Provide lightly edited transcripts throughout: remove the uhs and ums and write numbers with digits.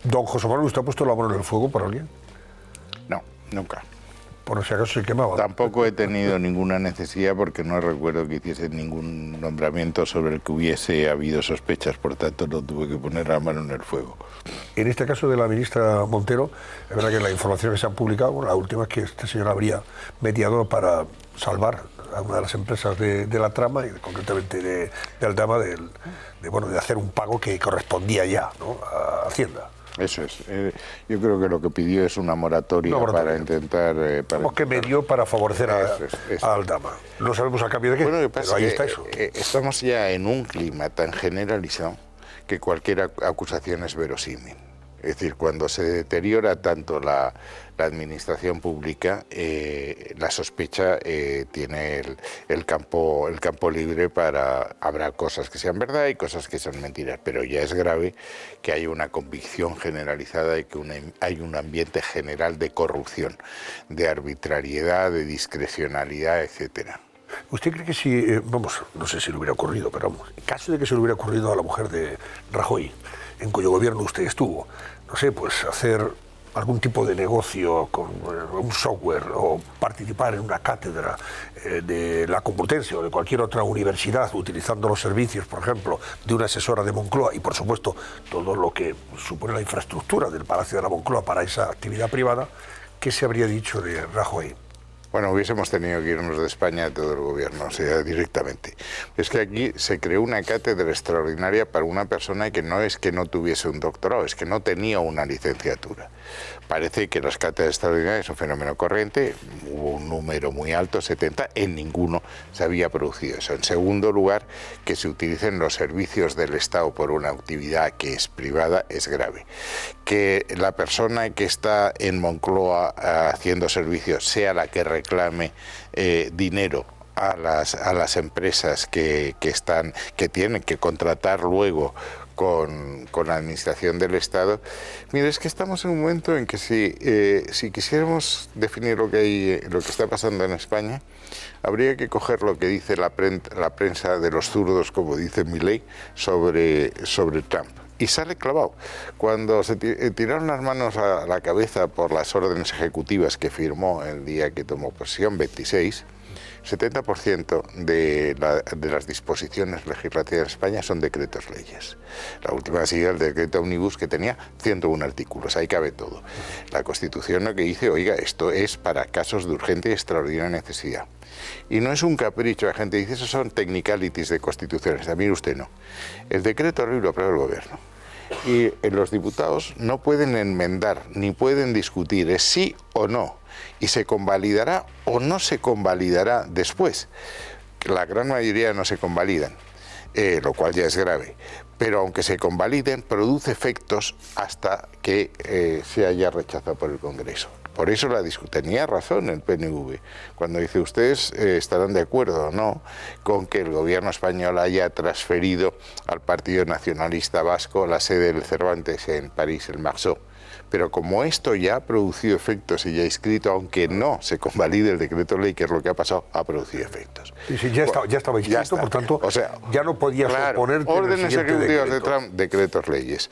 Don José Manuel, ¿usted ha puesto la mano en el fuego por alguien? No, nunca. Por si acaso se quemaba. Tampoco he tenido ninguna necesidad porque no recuerdo que hiciese ningún nombramiento sobre el que hubiese habido sospechas, por tanto no tuve que poner la mano en el fuego. En este caso de la ministra Montero, es verdad que la información que se han publicado, bueno, la última es que este señor habría mediado para salvar a una de las empresas de la trama, y concretamente del tema de hacer un pago que correspondía ya, ¿no?, a Hacienda. Eso es. Yo creo que lo que pidió es una moratoria, para intentar... que medió para favorecer a Aldama. No sabemos a cambio de qué, bueno, pero ahí está eso. Estamos ya en un clima tan generalizado que cualquier acusación es verosímil. Es decir, cuando se deteriora tanto la administración pública, la sospecha tiene el campo libre para... Habrá cosas que sean verdad y cosas que sean mentiras, pero ya es grave que haya una convicción generalizada y que hay un ambiente general de corrupción, de arbitrariedad, de discrecionalidad, etcétera. ¿Usted cree que si, no sé si le hubiera ocurrido, pero en caso de que se le hubiera ocurrido a la mujer de Rajoy, en cuyo gobierno usted estuvo, no sé, pues hacer algún tipo de negocio con un software o participar en una cátedra de la Complutense o de cualquier otra universidad utilizando los servicios, por ejemplo, de una asesora de Moncloa y, por supuesto, todo lo que supone la infraestructura del Palacio de la Moncloa para esa actividad privada, ¿qué se habría dicho de Rajoy? Bueno, hubiésemos tenido que irnos de España todo el gobierno, o sea, directamente. Es que aquí se creó una cátedra extraordinaria para una persona que no es que no tuviese un doctorado, es que no tenía una licenciatura. Parece que las cátedras extraordinarias son un fenómeno corriente, hubo un número muy alto, 70, en ninguno se había producido eso. En segundo lugar, que se utilicen los servicios del Estado por una actividad que es privada es grave. Que la persona que está en Moncloa haciendo servicios sea la que reclame dinero a las empresas que tienen que contratar luego con la administración del Estado. Mire, es que estamos en un momento en que si quisiéramos definir lo que está pasando en España, habría que coger lo que dice la prensa de los zurdos, como dice Milei, sobre Trump. Y sale clavado. Cuando se tiraron las manos a la cabeza por las órdenes ejecutivas que firmó el día que tomó posesión, 26, 70% de las disposiciones legislativas de España son decretos leyes. La última ha sido el decreto Omnibus, que tenía 101 artículos, ahí cabe todo. La Constitución lo que dice, oiga, esto es para casos de urgente y extraordinaria necesidad. Y no es un capricho, la gente dice, esos son technicalities de constituciones, también usted no. El decreto ley lo aprueba el gobierno. Y los diputados no pueden enmendar, ni pueden discutir, es sí o no. Y se convalidará o no se convalidará después. La gran mayoría no se convalidan, lo cual ya es grave. Pero aunque se convaliden, produce efectos hasta que se haya rechazado por el Congreso. Por eso tenía razón el PNV, cuando dice, ustedes estarán de acuerdo o no con que el gobierno español haya transferido al Partido Nacionalista Vasco la sede del Cervantes en París, el Marceau. Pero como esto ya ha producido efectos y ya ha escrito, aunque no se convalide el decreto ley, que es lo que ha pasado, ha producido efectos. Sí, ya estaba inscrito, por tanto, o sea, ya no podía suponerte órdenes ejecutivas de Trump, decretos leyes.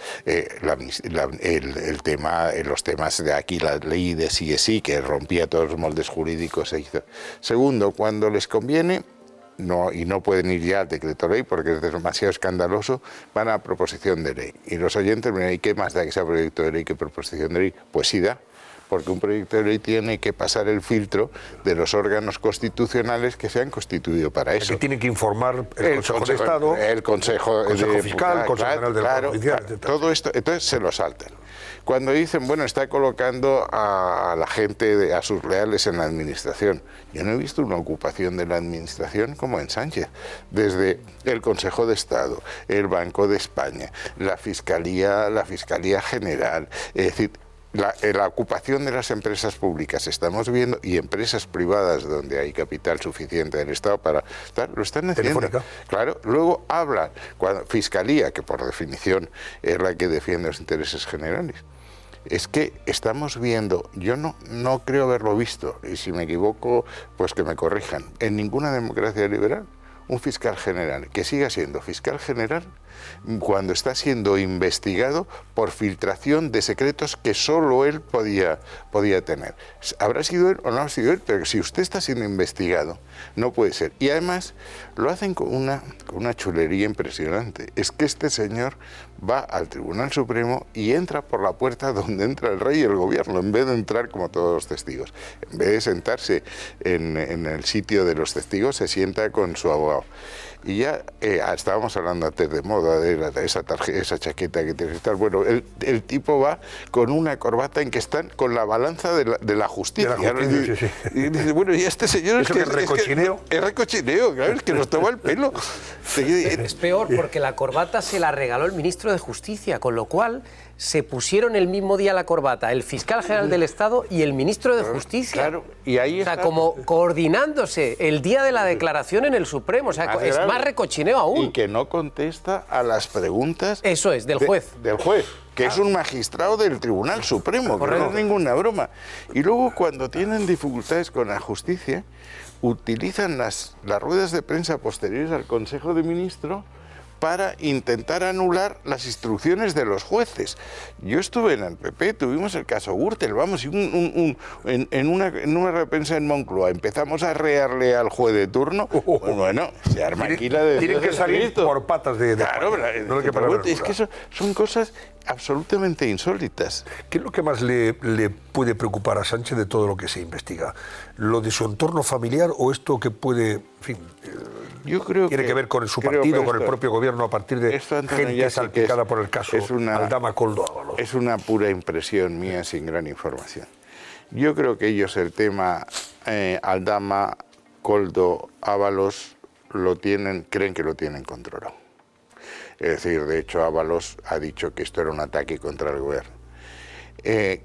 Los temas de aquí, la ley de sí, que rompía todos los moldes jurídicos, se hizo. Segundo, cuando les conviene, no pueden ir ya al decreto ley porque es demasiado escandaloso, van a proposición de ley. Y los oyentes me dirán, ¿y qué más da que sea proyecto de ley que proposición de ley? Pues sí da, porque un proyecto de ley tiene que pasar el filtro de los órganos constitucionales que se han constituido para eso. Que tienen que informar el Consejo de Estado, el Consejo Fiscal, el Consejo General del Poder Judicial, etc. Todo esto, entonces se lo saltan. Cuando dicen, bueno, está colocando a la gente, a sus leales en la administración. Yo no he visto una ocupación de la administración como en Sánchez. Desde el Consejo de Estado, el Banco de España, la Fiscalía General, es decir, la ocupación de las empresas públicas estamos viendo, y empresas privadas donde hay capital suficiente del Estado para estar, lo están haciendo. Telefónica. Claro, luego hablan, Fiscalía, que por definición es la que defiende los intereses generales. Es que estamos viendo, yo no creo haberlo visto, y si me equivoco, pues que me corrijan, en ninguna democracia liberal, un fiscal general que siga siendo fiscal general cuando está siendo investigado por filtración de secretos que solo él podía tener. Habrá sido él o no ha sido él, pero si usted está siendo investigado, no puede ser. Y además lo hacen con una chulería impresionante. Es que este señor va al Tribunal Supremo y entra por la puerta donde entra el rey y el gobierno, en vez de entrar como todos los testigos. En vez de sentarse en el sitio de los testigos, se sienta con su abogado. Y ya estábamos hablando antes de moda, de esa chaqueta que tiene que estar. Bueno, el tipo va con una corbata en que están con la balanza de la justicia. Sí. Y dice, bueno, y este señor ¿Eso que es recochineo? Es recochineo, claro, es que nos toma el pelo. Es peor porque la corbata se la regaló el ministro de Justicia, con lo cual se pusieron el mismo día la corbata el fiscal general del Estado y el ministro de Justicia. Claro, y ahí o sea, está, como coordinándose el día de la declaración en el Supremo. O sea, es más recochineo aún. Y que no contesta a las preguntas... Eso es, del juez. Del juez, que es un magistrado del Tribunal Supremo, que no es ninguna broma. Y luego, cuando tienen dificultades con la justicia, utilizan las ruedas de prensa posteriores al Consejo de Ministros para intentar anular las instrucciones de los jueces. Yo estuve en el PP, tuvimos el caso Gürtel, vamos, y en una rueda de prensa en Moncloa empezamos a rearle al juez de turno, bueno, se arma aquí la de... Tienen que salir por patas de claro, no hay que es que son cosas absolutamente insólitas. ¿Qué es lo que más le puede preocupar a Sánchez de todo lo que se investiga? ¿Lo de su entorno familiar o esto que puede, en fin, yo creo tiene que ver con su partido, con el propio gobierno a partir de esto, Antonio, gente salpicada por el caso Aldama Coldo Ábalos? Es una pura impresión mía sin gran información. Yo creo que ellos el tema Aldama, Coldo, Ábalos creen que lo tienen controlado. Es decir, de hecho Ábalos ha dicho que esto era un ataque contra el gobierno.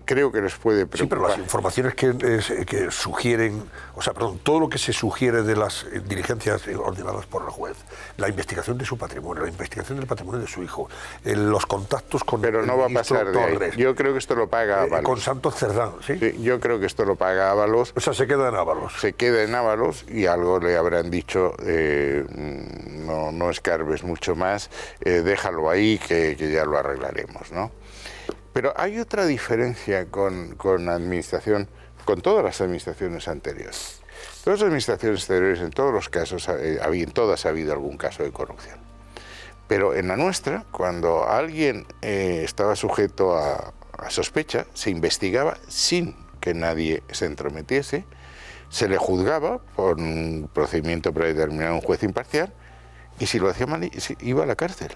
Creo que les puede preocupar. Sí, pero las informaciones que sugieren, o sea, perdón, todo lo que se sugiere de las diligencias ordenadas por el juez, la investigación de su patrimonio, la investigación del patrimonio de su hijo, los contactos con pero no va a pasar de ahí. Yo creo que esto lo paga Ábalos. Con Santos Cerdán, ¿sí? Sí, yo creo que esto lo paga Ábalos. O sea, se queda en Ábalos. Se queda en Ábalos y algo le habrán dicho, no escarbes mucho más, déjalo ahí que ya lo arreglaremos, ¿no? Pero hay otra diferencia con la administración, con todas las administraciones anteriores. Todas las administraciones anteriores, en todos los casos, en todas ha habido algún caso de corrupción. Pero en la nuestra, cuando alguien estaba sujeto a sospecha, se investigaba sin que nadie se entrometiese, se le juzgaba por un procedimiento predeterminado, un juez imparcial, y si lo hacía mal, iba a la cárcel.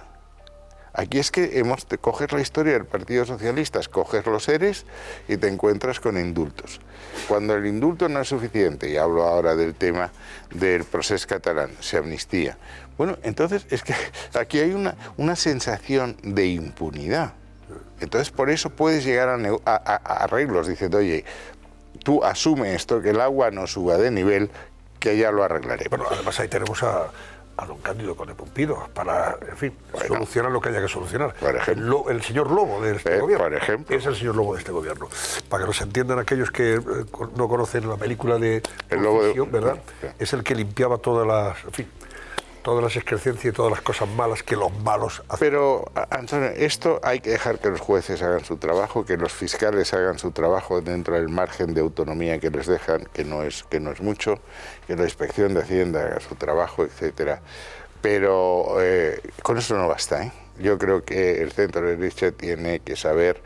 Aquí es que coges la historia del Partido Socialista, coges los ERES y te encuentras con indultos. Cuando el indulto no es suficiente, y hablo ahora del tema del procés catalán, se amnistía. Bueno, entonces es que aquí hay una sensación de impunidad. Entonces por eso puedes llegar a arreglos diciendo, oye, tú asume esto, que el agua no suba de nivel, que ya lo arreglaré. Bueno, además ahí tenemos a don Cándido Conde Pumpido para, en fin, solucionar lo que haya que solucionar. Por ejemplo. El señor Lobo de este gobierno. Por ejemplo. Es el señor Lobo de este gobierno. Para que nos entiendan aquellos que no conocen la película de El Lobo de... ¿verdad? Sí. Es el que limpiaba todas las excrescencias y todas las cosas malas que los malos hacen. Pero, Antonio, esto hay que dejar que los jueces hagan su trabajo, que los fiscales hagan su trabajo dentro del margen de autonomía que les dejan, que no es mucho, que la Inspección de Hacienda haga su trabajo, etcétera. Pero con eso no basta, ¿eh? Yo creo que el centro derecha tiene que saber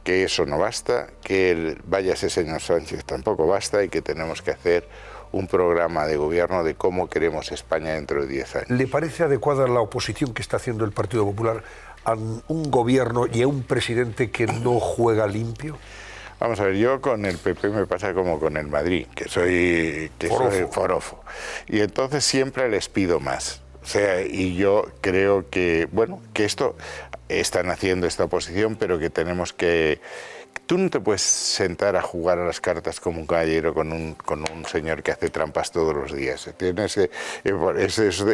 que eso no basta, que vaya ese señor Sánchez tampoco basta y que tenemos que hacer un programa de gobierno de cómo queremos España dentro de 10 años. ¿Le parece adecuada la oposición que está haciendo el Partido Popular a un gobierno y a un presidente que no juega limpio? Vamos a ver, yo con el PP me pasa como con el Madrid, que soy forofo. Y entonces siempre les pido más. O sea, y yo creo que, bueno, que esto están haciendo esta oposición, pero que tenemos que... Tú no te puedes sentar a jugar a las cartas como un caballero con un señor que hace trampas todos los días.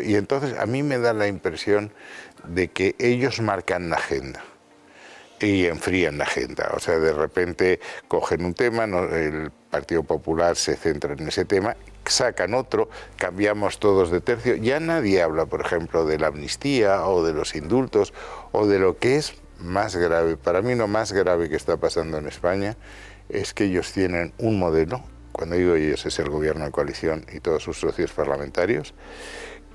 Y entonces a mí me da la impresión de que ellos marcan la agenda y enfrían la agenda. O sea, de repente cogen un tema, el Partido Popular se centra en ese tema, sacan otro, cambiamos todos de tercio. Ya nadie habla, por ejemplo, de la amnistía o de los indultos o de lo que es más grave. Para mí lo más grave que está pasando en España es que ellos tienen un modelo, cuando digo ellos es el gobierno de coalición y todos sus socios parlamentarios,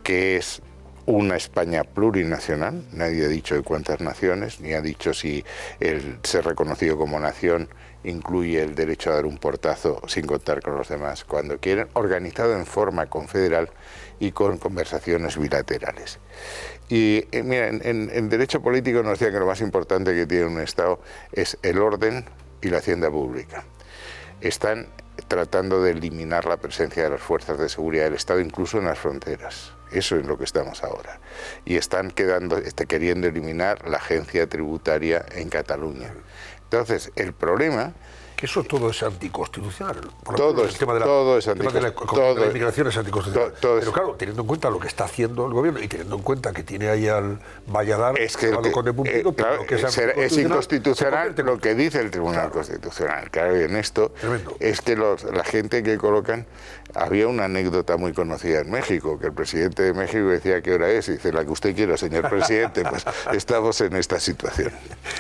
que es una España plurinacional. Nadie ha dicho de cuántas naciones, ni ha dicho si el ser reconocido como nación incluye el derecho a dar un portazo sin contar con los demás cuando quieren, organizado en forma confederal y con conversaciones bilaterales. Y mira, en derecho político nos decían que lo más importante que tiene un Estado es el orden y la hacienda pública. Están tratando de eliminar la presencia de las fuerzas de seguridad del Estado, incluso en las fronteras. Eso es lo que estamos ahora. Y están queriendo eliminar la agencia tributaria en Cataluña. Entonces, el problema... Que eso todo es anticonstitucional. Todo es anticonstitucional. La inmigración es anticonstitucional. Pero claro, teniendo en cuenta lo que está haciendo el gobierno y teniendo en cuenta que tiene ahí al Valladar, es que es inconstitucional lo que dice el Tribunal Constitucional. Claro, y en esto es que la gente que colocan... Había una anécdota muy conocida en México, que el presidente de México decía qué hora es, y dice, la que usted quiera, señor presidente, pues estamos en esta situación.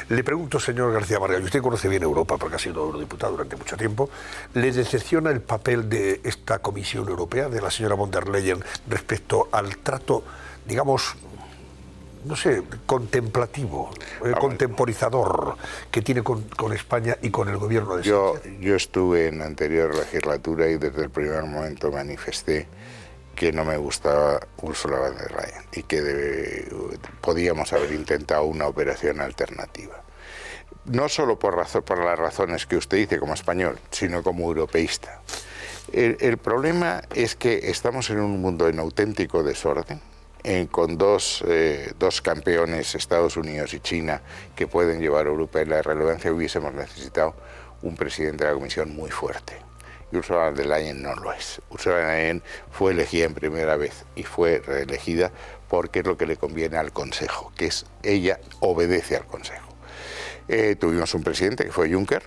Le pregunto, señor García Margallo, usted conoce bien Europa porque ha sido eurodiputado durante mucho tiempo, ¿le decepciona el papel de esta Comisión Europea, de la señora von der Leyen, respecto al trato, digamos, no sé, contemplativo, contemporizador que tiene con España y con el gobierno de Sánchez? Yo estuve en la anterior legislatura y desde el primer momento manifesté que no me gustaba Ursula von der Leyen y que podíamos haber intentado una operación alternativa. No solo por las razones que usted dice como español, sino como europeísta. El problema es que estamos en un mundo en auténtico desorden, con dos campeones, Estados Unidos y China, que pueden llevar a Europa en la relevancia. Hubiésemos necesitado un presidente de la Comisión muy fuerte. Y Ursula von der Leyen no lo es. Ursula von der Leyen fue elegida en primera vez y fue reelegida porque es lo que le conviene al Consejo, que es ella obedece al Consejo. Tuvimos un presidente que fue Juncker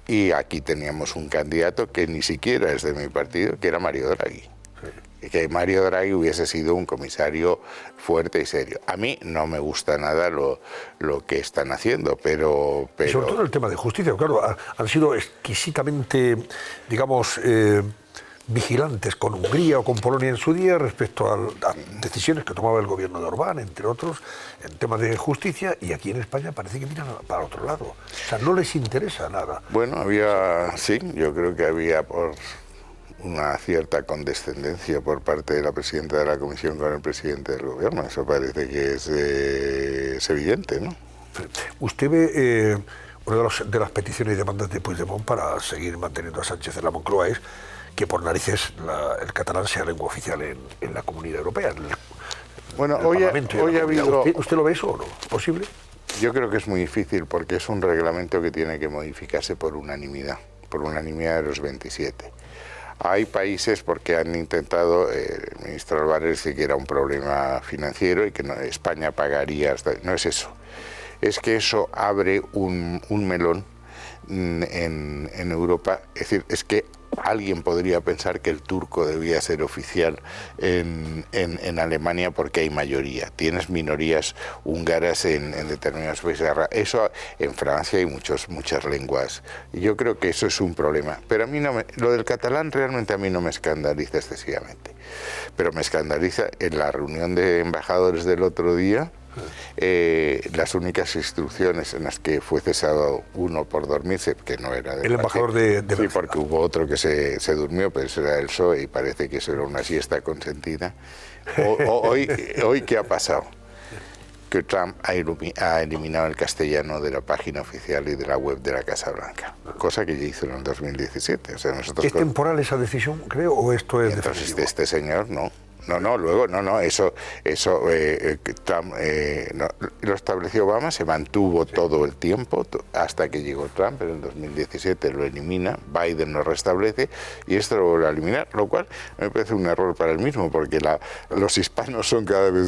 y aquí teníamos un candidato que ni siquiera es de mi partido, que era Mario Draghi. Que Mario Draghi hubiese sido un comisario fuerte y serio. A mí no me gusta nada lo que están haciendo, pero... Y sobre todo el tema de justicia, claro, han sido exquisitamente, digamos, vigilantes con Hungría o con Polonia en su día respecto a decisiones que tomaba el gobierno de Orbán, entre otros, en temas de justicia, y aquí en España parece que miran para otro lado. O sea, no les interesa nada. Bueno, yo creo que había por una cierta condescendencia por parte de la presidenta de la Comisión con el presidente del gobierno. Eso parece que es evidente, ¿no? Usted ve una de las peticiones y demandas de Puigdemont para seguir manteniendo a Sánchez en la Moncloa es que por narices el catalán sea lengua oficial en la Comunidad Europea. Bueno, hoy ha habido... ¿Usted lo ve eso o no? ¿Posible? Yo creo que es muy difícil porque es un reglamento que tiene que modificarse por unanimidad de los 27. Hay países porque han intentado, el ministro Álvarez dice que era un problema financiero y que España pagaría, no es eso. Es que eso abre un melón en Europa, es decir, es que alguien podría pensar que el turco debía ser oficial en Alemania porque hay mayoría. Tienes minorías húngaras en determinados países. Eso en Francia hay muchas lenguas. Y yo creo que eso es un problema. Pero a mí lo del catalán realmente a mí no me escandaliza excesivamente. Pero me escandaliza en la reunión de embajadores del otro día. Las únicas instrucciones en las que fue cesado uno por dormirse, que no era el embajador de sí, porque hubo otro que se durmió, pero eso era el PSOE y parece que eso era una siesta consentida. Hoy ¿qué ha pasado? Que Trump ha eliminado el castellano de la página oficial y de la web de la Casa Blanca, cosa que ya hizo en el 2017. O sea, nosotros ¿Es temporal esa decisión, creo, o esto es definitivo? Este señor no. Eso Trump lo estableció Obama, se mantuvo todo el tiempo hasta que llegó Trump, en el 2017 lo elimina, Biden lo restablece y esto lo vuelve a eliminar, lo cual me parece un error para él mismo, porque los hispanos son cada vez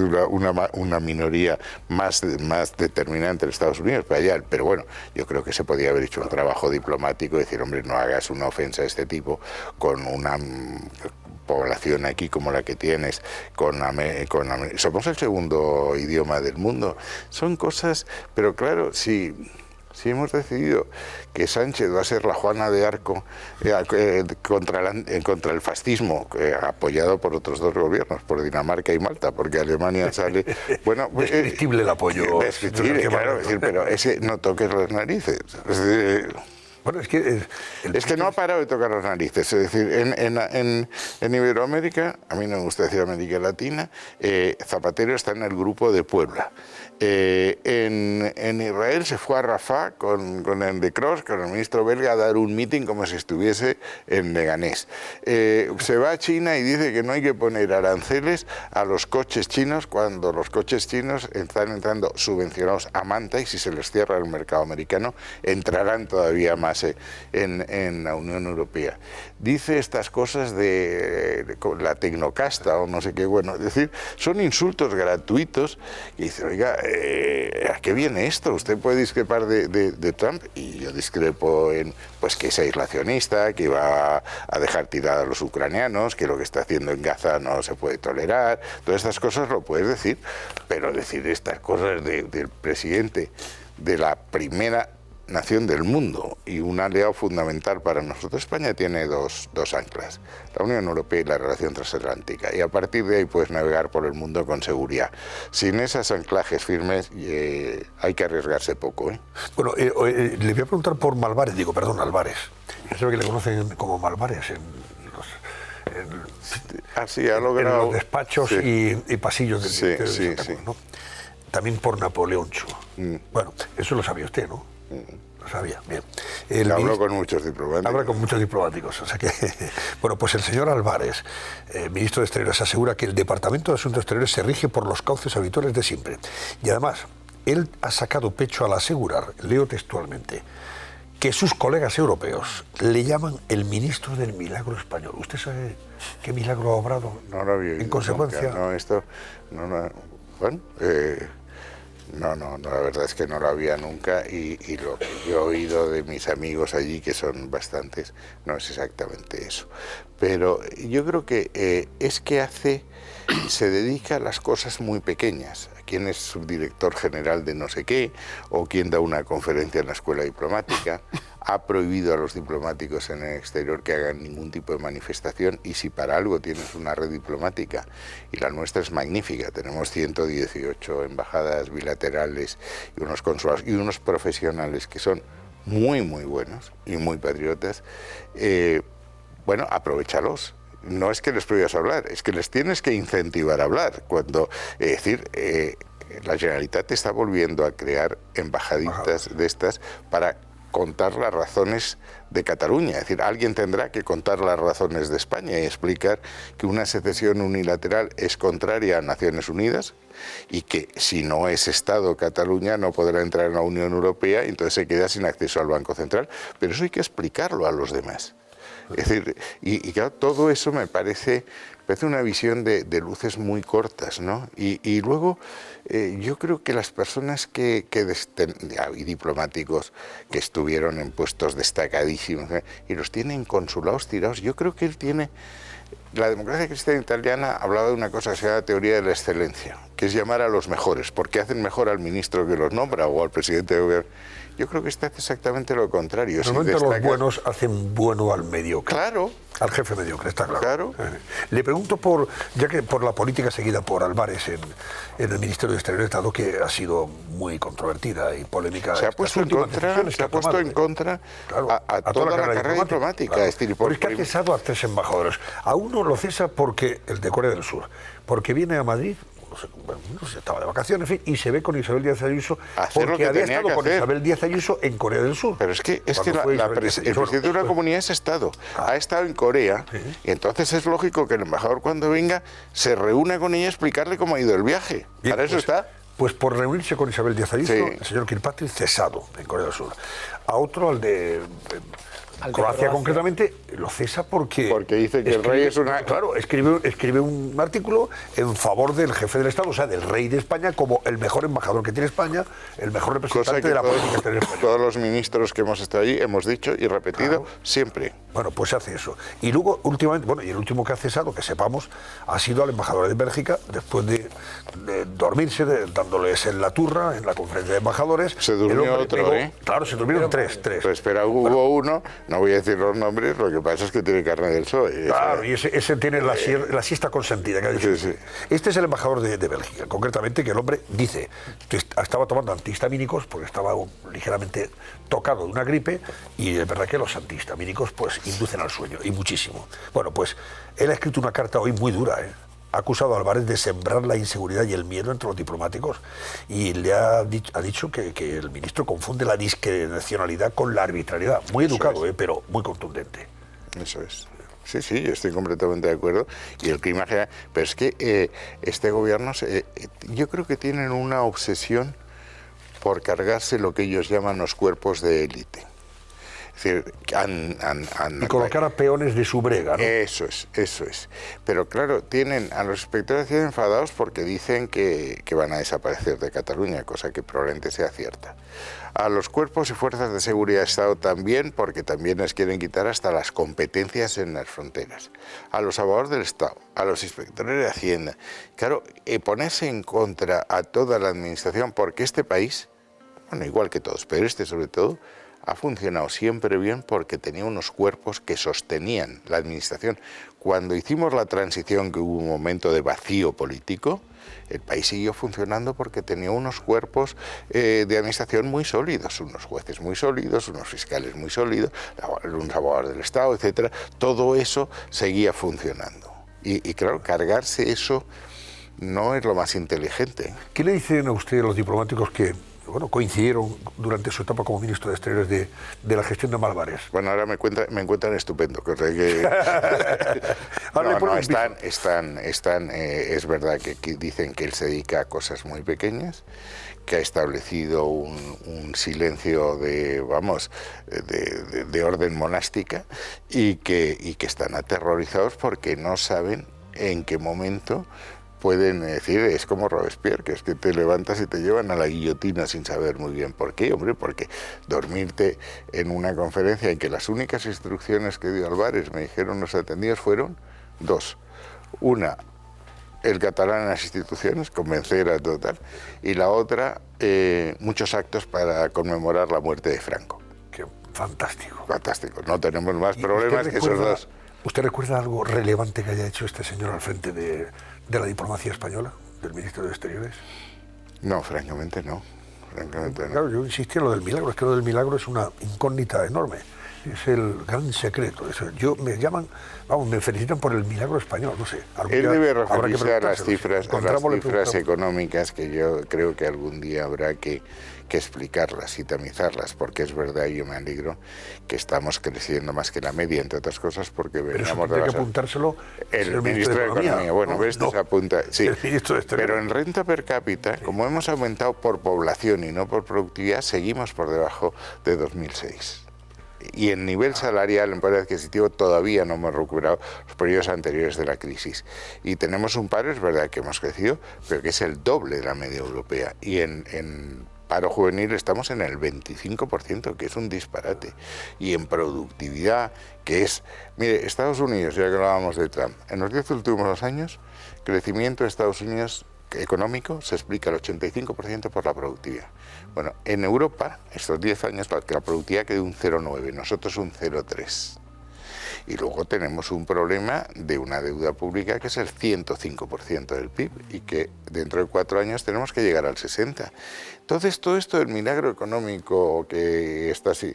una minoría más determinante en Estados Unidos, pero bueno, yo creo que se podía haber hecho un trabajo diplomático y decir, hombre, no hagas una ofensa de este tipo con una población aquí como la que tienes, somos el segundo idioma del mundo. Son cosas, pero claro, si hemos decidido que Sánchez va a ser la Juana de Arco contra el fascismo, apoyado por otros dos gobiernos, por Dinamarca y Malta, porque Alemania sale... Bueno, descriptible el apoyo. Descriptible, claro, pero ese no toques las narices. Es decir, bueno, es que... Es que no ha parado de tocar las narices. Es decir, en Iberoamérica, a mí no me gusta decir América Latina, Zapatero está en el grupo de Puebla. En Israel se fue a Rafah con el de Cross, con el ministro belga, a dar un meeting como si estuviese en Leganés. Se va a China y dice que no hay que poner aranceles a los coches chinos cuando los coches chinos están entrando subvencionados a manta, y si se les cierra el mercado americano entrarán todavía más en la Unión Europea. Dice estas cosas de la tecnocasta o no sé qué, bueno, es decir, son insultos gratuitos y dice, oiga, ¿a qué viene esto? Usted puede discrepar de Trump, y yo discrepo en pues que es aislacionista, que va a dejar tirada a los ucranianos, que lo que está haciendo en Gaza no se puede tolerar. Todas estas cosas lo puedes decir, pero decir estas cosas del presidente de la primera nación del mundo y un aliado fundamental para nosotros. España tiene dos anclas, la Unión Europea y la relación transatlántica, y a partir de ahí puedes navegar por el mundo con seguridad. Sin esos anclajes firmes hay que arriesgarse poco. Bueno, le voy a preguntar por Malvares, Álvarez. Ya sabe que le conocen como Malvares en los despachos, sí, y pasillos del Ministerio de Santander, ¿no? También por Napoleón Chu. Bueno, eso lo sabía usted, ¿no? Lo sabía, bien. Hablo con muchos diplomáticos. Habla con muchos diplomáticos, o sea que... Bueno, pues el señor Álvarez, ministro de Exteriores, asegura que el Departamento de Asuntos Exteriores se rige por los cauces habituales de siempre. Y además, él ha sacado pecho al asegurar, leo textualmente, que sus colegas europeos le llaman el ministro del milagro español. ¿Usted sabe qué milagro ha obrado? No lo había oído. En consecuencia... No, esto... Bueno, no, la verdad es que no lo había nunca, y lo que yo he oído de mis amigos allí, que son bastantes, no es exactamente eso. Pero yo creo que es que se dedica a las cosas muy pequeñas. Quien es subdirector general de no sé qué, o quien da una conferencia en la escuela diplomática, ha prohibido a los diplomáticos en el exterior que hagan ningún tipo de manifestación, y si para algo tienes una red diplomática, y la nuestra es magnífica, tenemos 118 embajadas bilaterales y unos consulados y unos profesionales que son muy, muy buenos y muy patriotas, bueno, aprovéchalos. No es que les prohíbas hablar, es que les tienes que incentivar a hablar. La Generalitat está volviendo a crear embajaditas de estas para contar las razones de Cataluña. Es decir, alguien tendrá que contar las razones de España y explicar que una secesión unilateral es contraria a Naciones Unidas, y que si no es Estado Cataluña no podrá entrar en la Unión Europea, y entonces se queda sin acceso al Banco Central. Pero eso hay que explicarlo a los demás. Es decir, y claro, todo eso me parece una visión de luces muy cortas, ¿no? Y luego yo creo que las personas y diplomáticos que estuvieron en puestos destacadísimos, y los tienen consulados tirados, yo creo que él tiene... La democracia cristiana italiana hablaba de una cosa que se llama teoría de la excelencia, que es llamar a los mejores, porque hacen mejor al ministro que los nombra o al presidente de gobierno. Yo creo que está exactamente lo contrario. Normalmente los buenos hacen bueno al mediocre. Claro. Al jefe mediocre, está claro. Claro. Le pregunto ya que por la política seguida por Álvarez en el Ministerio de Exteriores, dado que ha sido muy controvertida y polémica. Se ha puesto en contra, claro, a toda la carrera diplomática. Claro. Pero es que ha cesado a 3 embajadores. A uno lo cesa porque el de Corea del Sur, porque viene a Madrid, no sé, estaba de vacaciones, en fin, y se ve con Isabel Díaz Ayuso, porque había estado con Isabel Díaz Ayuso en Corea del Sur. Pero es que el presidente de una comunidad es Estado, ha estado en Corea, y entonces es lógico que el embajador, cuando venga, se reúna con ella y explicarle cómo ha ido el viaje. Bien, para eso está. Pues por reunirse con Isabel Díaz Ayuso, el señor Kirkpatrick cesado en Corea del Sur. A otro, al de Al de Croacia concretamente lo cesa porque dice que el rey es una... Claro, escribe un artículo en favor del jefe del Estado, o sea, del rey de España, como el mejor embajador que tiene España, el mejor representante de la política exterior española. Todos los ministros que hemos estado allí hemos dicho y repetido siempre. Bueno, pues se hace eso. Y luego, últimamente, bueno, y el último que ha cesado, que sepamos, ha sido al embajador de Bélgica, después de dormirse, dándoles en la turra, en la conferencia de embajadores. Se durmió otro, ¿eh? Claro, se durmieron tres. Pues espera, hubo uno, no voy a decir los nombres, lo que pasa es que tiene carne del PSOE. Claro, y ese tiene la siesta consentida. Que ha dicho. Sí. Este es el embajador de Bélgica, concretamente, que el hombre dice que estaba tomando antihistamínicos porque estaba ligeramente tocado de una gripe, y es verdad que los antihistamínicos pues inducen al sueño, y muchísimo. Bueno, pues él ha escrito una carta hoy muy dura, Ha acusado a Álvarez de sembrar la inseguridad y el miedo entre los diplomáticos, y le ha dicho que el ministro confunde la discrecionalidad con la arbitrariedad. Muy educado, pero muy contundente. Eso es. Sí, yo estoy completamente de acuerdo. Y el clima general... Pero es que este gobierno, yo creo que tienen una obsesión por cargarse lo que ellos llaman los cuerpos de élite. Es decir, y colocar a peones de su brega, ¿no? Eso es. Pero claro, tienen a los inspectores enfadados porque dicen que van a desaparecer de Cataluña, cosa que probablemente sea cierta. A los cuerpos y fuerzas de seguridad de Estado también, porque también les quieren quitar hasta las competencias en las fronteras. A los abogados del Estado, a los inspectores de Hacienda. Claro, ponerse en contra a toda la administración, porque este país, bueno, igual que todos, pero este sobre todo, ha funcionado siempre bien porque tenía unos cuerpos que sostenían la administración. Cuando hicimos la transición, que hubo un momento de vacío político, el país siguió funcionando porque tenía unos cuerpos de administración muy sólidos, unos jueces muy sólidos, unos fiscales muy sólidos, unos abogados del Estado, etcétera. Todo eso seguía funcionando. Y claro, cargarse eso no es lo más inteligente. ¿Qué le dicen a usted los diplomáticos que coincidieron durante su etapa como ministro de Exteriores de la gestión de Álvarez? Bueno, ahora me encuentran estupendo. Es verdad que dicen que él se dedica a cosas muy pequeñas, que ha establecido un silencio de orden monástica, y que están aterrorizados porque no saben en qué momento pueden decir, es como Robespierre, que es que te levantas y te llevan a la guillotina sin saber muy bien por qué, hombre, porque dormirte en una conferencia en que las únicas instrucciones que dio Álvarez, me dijeron los atendidos, fueron dos. Una, el catalán en las instituciones, convencer a total, y la otra, muchos actos para conmemorar la muerte de Franco. Qué fantástico. Fantástico, no tenemos más problemas que esos dos. ¿Usted recuerda algo relevante que haya hecho este señor al frente de la diplomacia española, del Ministerio de Exteriores? No, francamente no. Claro, yo insistí en lo del milagro, es que lo del milagro es una incógnita enorme. Es el gran secreto. Me felicitan por el milagro español, no sé. Él debe referirse a las cifras económicas, que yo creo que algún día habrá que explicarlas y tamizarlas, porque es verdad, y yo me alegro que estamos creciendo más que la media, entre otras cosas, porque veníamos de que apuntárselo el ministro de Economía. Bueno, esto se apunta, sí. Pero en renta per cápita, como hemos aumentado por población y no por productividad, seguimos por debajo de 2006. Y en nivel salarial, en poder adquisitivo, todavía no hemos recuperado los periodos anteriores de la crisis. Y tenemos un paro, es verdad que hemos crecido, pero que es el doble de la media europea. Y en paro juvenil estamos en el 25%, que es un disparate. Y en productividad, que es... Mire, Estados Unidos, ya que hablábamos de Trump, en los 10 últimos años, crecimiento de Estados Unidos económico se explica el 85% por la productividad. Bueno, en Europa, estos 10 años, que la productividad quedó un 0,9, nosotros un 0,3. Y luego tenemos un problema de una deuda pública que es el 105% del PIB, y que dentro de 4 años tenemos que llegar al 60%. Entonces, todo esto del milagro económico, que estas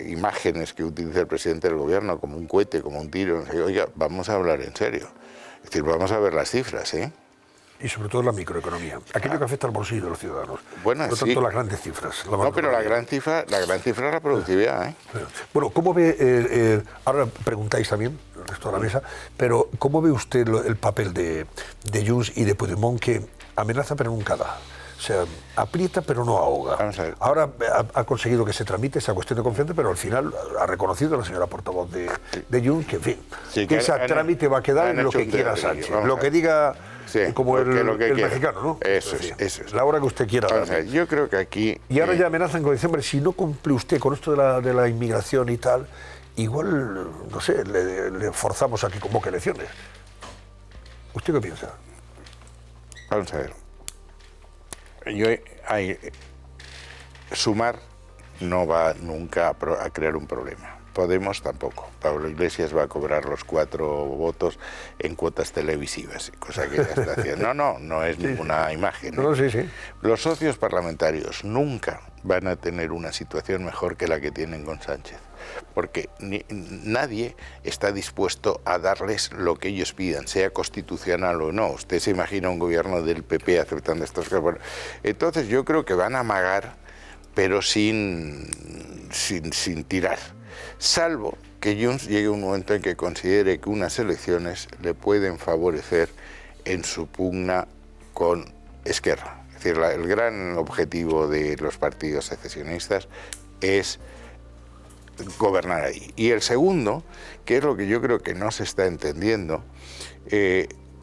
imágenes que utiliza el presidente del gobierno como un cohete, como un tiro, oiga, vamos a hablar en serio. Es decir, vamos a ver las cifras, ¿eh? Y sobre todo la microeconomía, aquello que afecta al bolsillo de los ciudadanos. Bueno, no tanto las grandes cifras. No, pero la gran cifra es la productividad, ¿eh? Bueno, ¿cómo ve, ahora preguntáis también, el resto de la mesa, pero ¿cómo ve usted el papel de Junts y de Puigdemont, que amenaza pero nunca da? O sea, aprieta pero no ahoga. Vamos a ver. Ahora ha conseguido que se tramite esa cuestión de confianza, pero al final ha reconocido la señora portavoz de Junts que, en fin, Sí, que ese trámite va a quedar en lo que quiera Sánchez. Lo que diga, Sí, como el quiera. mexicano, ¿no? Eso es. La hora que usted quiera. Vamos a ver, yo creo que aquí... Y ahora ya amenazan con decir, hombre, si no cumple usted con esto de la inmigración y tal, igual, no sé, le forzamos a que convoque elecciones. ¿Usted qué piensa? Vamos a ver. Sumar no va nunca a crear un problema. Podemos tampoco. Pablo Iglesias va a cobrar los 4 votos en cuotas televisivas, cosa que ya está haciendo. No es ninguna imagen. No, sí. Los socios parlamentarios nunca van a tener una situación mejor que la que tienen con Sánchez, porque nadie está dispuesto a darles lo que ellos pidan, sea constitucional o no. Usted se imagina un gobierno del PP aceptando estas cosas. Bueno, entonces yo creo que van a amagar, pero sin tirar. Salvo que Junts llegue un momento en que considere que unas elecciones le pueden favorecer en su pugna con Esquerra. Es decir, el gran objetivo de los partidos secesionistas es gobernar ahí. Y el segundo, que es lo que yo creo que no se está entendiendo,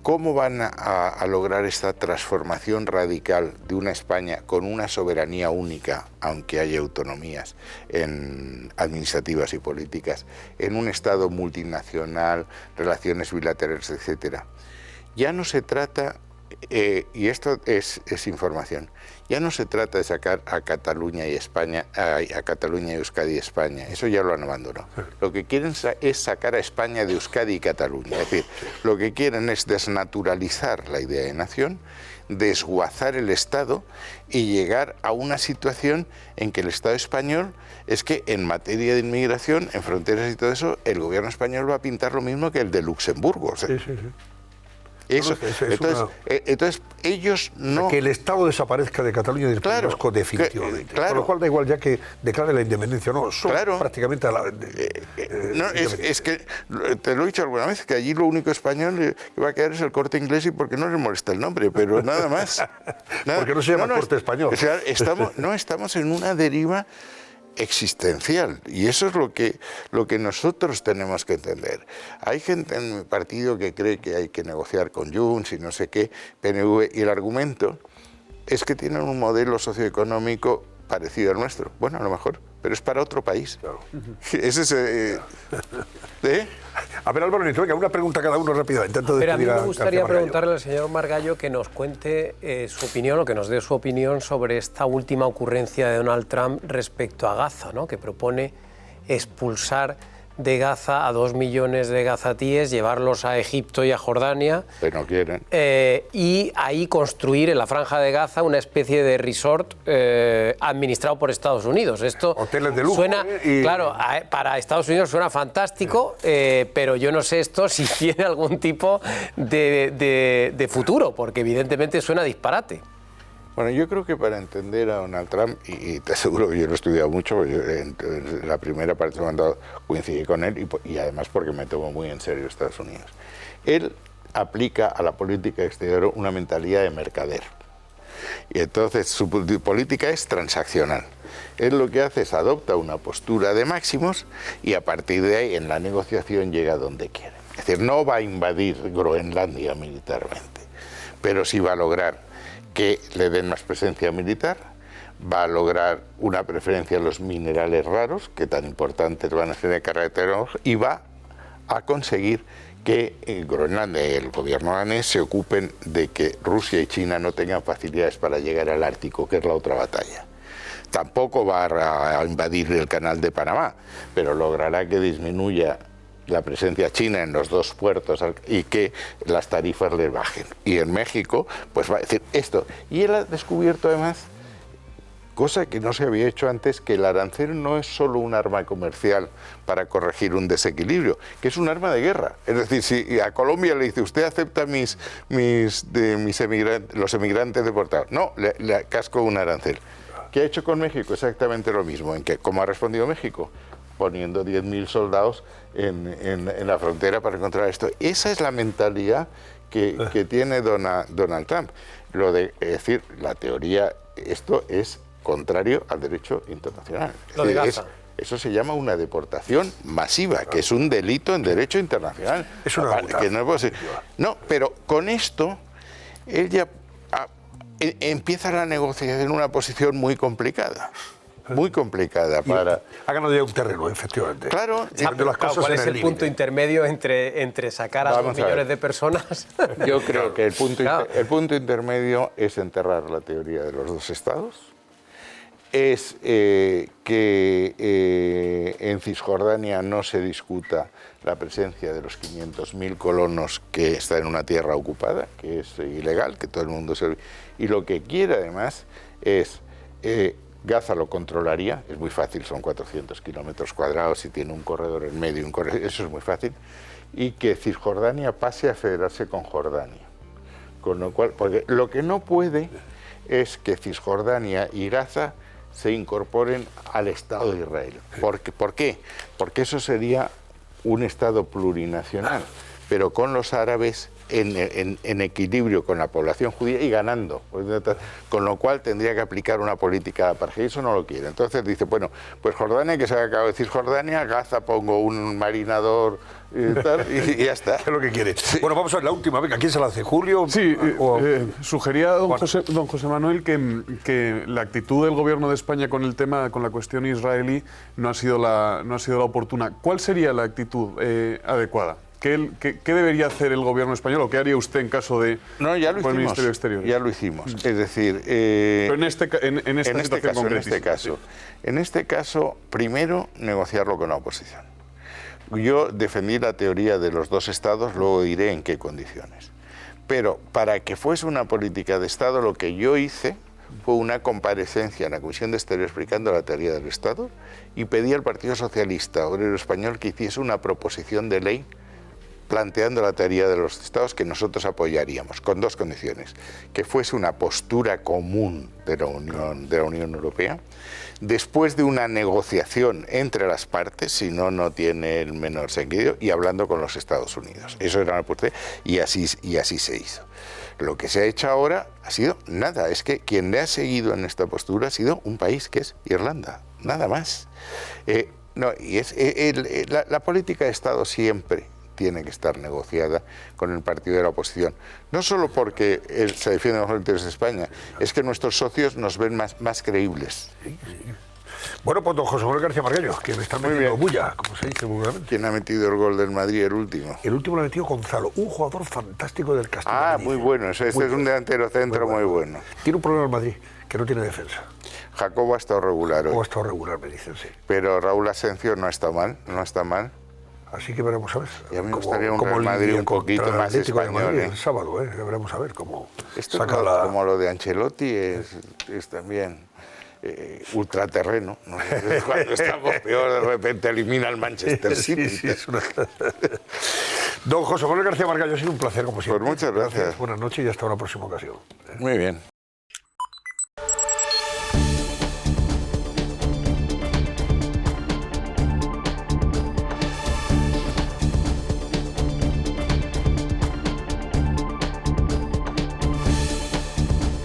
¿cómo van a lograr esta transformación radical de una España con una soberanía única, aunque haya autonomías administrativas y políticas, en un Estado multinacional, relaciones bilaterales, etcétera? Ya no se trata, y esto es información, ya no se trata de sacar a Cataluña y España, a Cataluña y Euskadi y España, eso ya lo han abandonado. Lo que quieren es sacar a España de Euskadi y Cataluña, es decir, lo que quieren es desnaturalizar la idea de nación, desguazar el Estado y llegar a una situación en que el Estado español es que en materia de inmigración, en fronteras y todo eso, el gobierno español va a pintar lo mismo que el de Luxemburgo. O sea, Sí. eso, entonces ellos no... Que el Estado desaparezca de Cataluña y del País Vasco definitivamente. Claro. Con lo cual da igual ya que declare la independencia o no. Son prácticamente a la... es que, te lo he dicho alguna vez, que allí lo único español que va a quedar es el Corte Inglés y porque no les molesta el nombre, pero nada más. Porque no se llama Corte Español. O sea, estamos en una deriva existencial, y eso es lo que nosotros tenemos que entender. Hay gente en mi partido que cree que hay que negociar con Junts y no sé qué, PNV, y el argumento es que tienen un modelo socioeconómico parecido al nuestro. Bueno, a lo mejor, pero es para otro país. Claro. Ese es... A ver, Álvaro Nieto, venga, una pregunta cada uno rápidamente. Pero a mí me gustaría preguntarle al señor Margallo que nos cuente su opinión, o que nos dé su opinión sobre esta última ocurrencia de Donald Trump respecto a Gaza, ¿no? Que propone expulsar de Gaza a 2 millones de gazatíes, llevarlos a Egipto y a Jordania. Pero no quieren. Y ahí construir en la Franja de Gaza una especie de resort administrado por Estados Unidos. Esto hoteles de lujo, suena, claro, para Estados Unidos suena fantástico, pero yo no sé esto si tiene algún tipo de futuro, porque evidentemente suena disparate. Bueno, yo creo que para entender a Donald Trump, y te aseguro que yo lo he estudiado mucho, yo en la primera parte de mandato coincidí con él, y además porque me tomo muy en serio Estados Unidos. Él aplica a la política exterior una mentalidad de mercader. Y entonces su política es transaccional. Él lo que hace es adopta una postura de máximos y a partir de ahí en la negociación llega donde quiere. Es decir, no va a invadir Groenlandia militarmente, pero sí va a lograr que le den más presencia militar, va a lograr una preferencia a los minerales raros, que tan importantes van a ser de carretera, y va a conseguir que Groenlandia y el gobierno danés se ocupen de que Rusia y China no tengan facilidades para llegar al Ártico, que es la otra batalla. Tampoco va a invadir el canal de Panamá, pero logrará que disminuya la presencia china en los 2 puertos y que las tarifas les bajen. Y en México, pues va a decir esto. Y él ha descubierto además, cosa que no se había hecho antes, que el arancel no es solo un arma comercial para corregir un desequilibrio, que es un arma de guerra. Es decir, si a Colombia le dice, ¿usted acepta los emigrantes deportados? No, le casco un arancel. ¿Qué ha hecho con México? Exactamente lo mismo. ¿En qué? ¿Cómo ha respondido México? Poniendo 10.000 soldados en la frontera para encontrar esto. Esa es la mentalidad que tiene Donald Trump. Es decir, la teoría, esto es contrario al derecho internacional. Lo de Gaza. Eso se llama una deportación masiva, que es un delito en derecho internacional. Es una que no, no, pero con esto, él ya empieza la negociación en una posición muy complicada. Muy complicada para... Ha ganado ya un terreno, efectivamente. Claro. ¿Cuál es el punto intermedio entre sacar a 2 millones de personas? Yo creo que el punto intermedio es enterrar la teoría de los dos estados. Es que en Cisjordania no se discuta la presencia de los 500.000 colonos que están en una tierra ocupada, que es ilegal, que todo el mundo se... Y lo que quiere además es... Gaza lo controlaría, es muy fácil, son 400 kilómetros cuadrados y tiene un corredor en medio, eso es muy fácil, y que Cisjordania pase a federarse con Jordania. Con lo cual, porque lo que no puede es que Cisjordania y Gaza se incorporen al Estado de Israel. ¿Por qué? Porque eso sería un Estado plurinacional, pero con los árabes en equilibrio con la población judía y ganando, con lo cual tendría que aplicar una política de apartheid, y eso no lo quiere. Entonces dice, bueno, pues Jordania, que se ha acabado de decir Cisjordania, Gaza pongo un marinador y ya está. Es lo que quiere. Sí. Bueno, vamos a ver la última, venga, ¿quién se la hace? ¿Julio? Sí, sugería don José Manuel que la actitud del gobierno de España con el tema, con la cuestión israelí, no ha sido la oportuna. ¿Cuál sería la actitud adecuada? ¿Qué debería hacer el gobierno español o qué haría usted en caso de no, ya lo el Ministerio de Exteriores? Ya lo hicimos. Es decir, pero en este caso, primero negociarlo con la oposición. Yo defendí la teoría de los dos estados, luego diré en qué condiciones. Pero para que fuese una política de Estado, lo que yo hice fue una comparecencia en la Comisión de Exteriores explicando la teoría del Estado y pedí al Partido Socialista Obrero Español que hiciese una proposición de ley planteando la teoría de los estados que nosotros apoyaríamos, con dos condiciones: que fuese una postura común de la Unión Europea, después de una negociación entre las partes, si no, no tiene el menor sentido, y hablando con los Estados Unidos. Eso era una postura, y así se hizo. Lo que se ha hecho ahora ha sido nada, es que quien le ha seguido en esta postura ha sido un país que es Irlanda, nada más. La política de Estado siempre tiene que estar negociada con el partido de la oposición. No solo porque se defienden los intereses de España, es que nuestros socios nos ven más creíbles. Sí, sí. Bueno, pues don José Manuel García Margallo, que me está metiendo bulla, como se dice vulgarmente. ¿Quién ha metido el gol del Madrid, el último? El último lo ha metido Gonzalo, un jugador fantástico del Castillo. Ah, muy bueno, este es un delantero centro muy bueno. Tiene un problema el Madrid, que no tiene defensa. Jacobo ha estado regular hoy. Ha estado regular, me dicen, sí. Pero Raúl Asencio no está mal, Así que veremos a ver. Y a mí me gustaría un Real Madrid un poquito más español. El sábado, ya veremos a ver cómo esto saca como lo de Ancelotti es también ultraterreno, ¿no? Cuando estamos peor, de repente elimina al Manchester City. Sí, es una... Don José Manuel García Margallo, ha sido un placer, como siempre. Pues muchas gracias. Buenas noches y hasta una próxima ocasión. Muy bien.